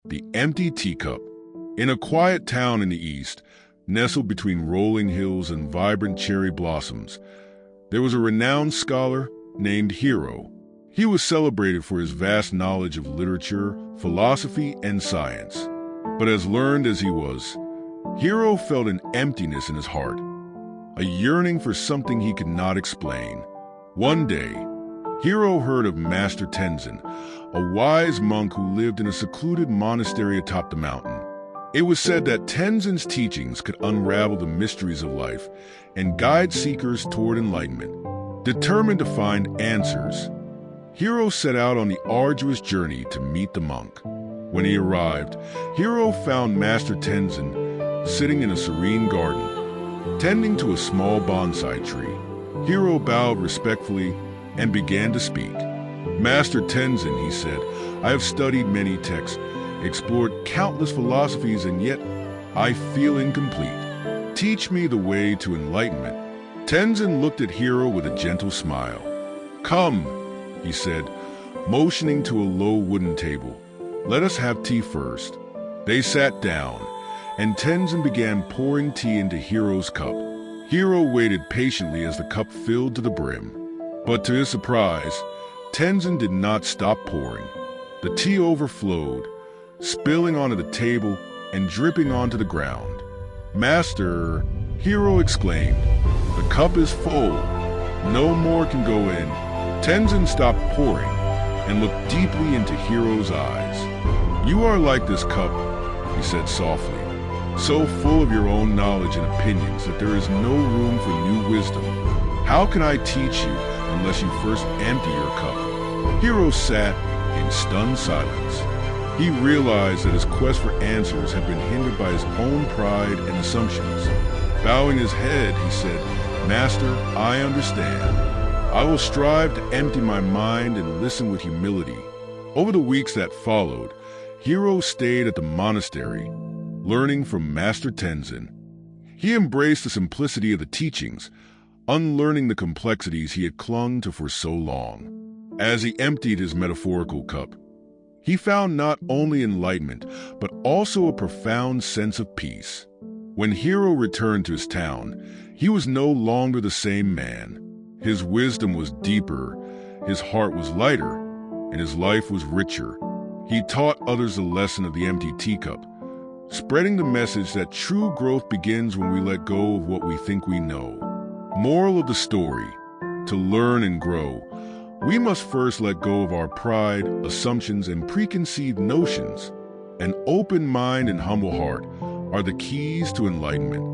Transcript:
The Empty Teacup. In a quiet town in the east, nestled between rolling hills and vibrant cherry blossoms, there was a renowned scholar named Hiro. He was celebrated for his vast knowledge of literature, philosophy, and science. But as learned as he was, Hiro felt an emptiness in his heart, a yearning for something he could not explain. One day, Hiro heard of Master Tenzin, a wise monk who lived in a secluded monastery atop the mountain. It was said that Tenzin's teachings could unravel the mysteries of life and guide seekers toward enlightenment. Determined to find answers, Hiro set out on the arduous journey to meet the monk. When he arrived, Hiro found Master Tenzin sitting in a serene garden, tending to a small bonsai tree. Hiro bowed respectfully and began to speak. "Master Tenzin," he said, "I have studied many texts, explored countless philosophies, and yet I feel incomplete. Teach me the way to enlightenment." Tenzin looked at Hiro with a gentle smile. "Come," he said, motioning to a low wooden table. "Let us have tea first." They sat down, and Tenzin began pouring tea into Hiro's cup. Hiro waited patiently as the cup filled to the brim. But to his surprise, Tenzin did not stop pouring. The tea overflowed, spilling onto the table and dripping onto the ground. "Master," Hiro exclaimed, "the cup is full. No more can go in." Tenzin stopped pouring and looked deeply into Hiro's eyes. "You are like this cup," he said softly, "so full of your own knowledge and opinions that there is no room for new wisdom. How can I teach you unless you first empty your cup?" Hiro sat in stunned silence. He realized that his quest for answers had been hindered by his own pride and assumptions. Bowing his head, he said, "Master, I understand. I will strive to empty my mind and listen with humility." Over the weeks that followed, Hiro stayed at the monastery, learning from Master Tenzin. He embraced the simplicity of the teachings, unlearning the complexities he had clung to for so long. As he emptied his metaphorical cup, he found not only enlightenment, but also a profound sense of peace. When Hiro returned to his town, he was no longer the same man. His wisdom was deeper, his heart was lighter, and his life was richer. He taught others the lesson of the empty teacup, spreading the message that true growth begins when we let go of what we think we know. Moral of the story: to learn and grow, we must first let go of our pride, assumptions, and preconceived notions. An open mind and humble heart are the keys to enlightenment.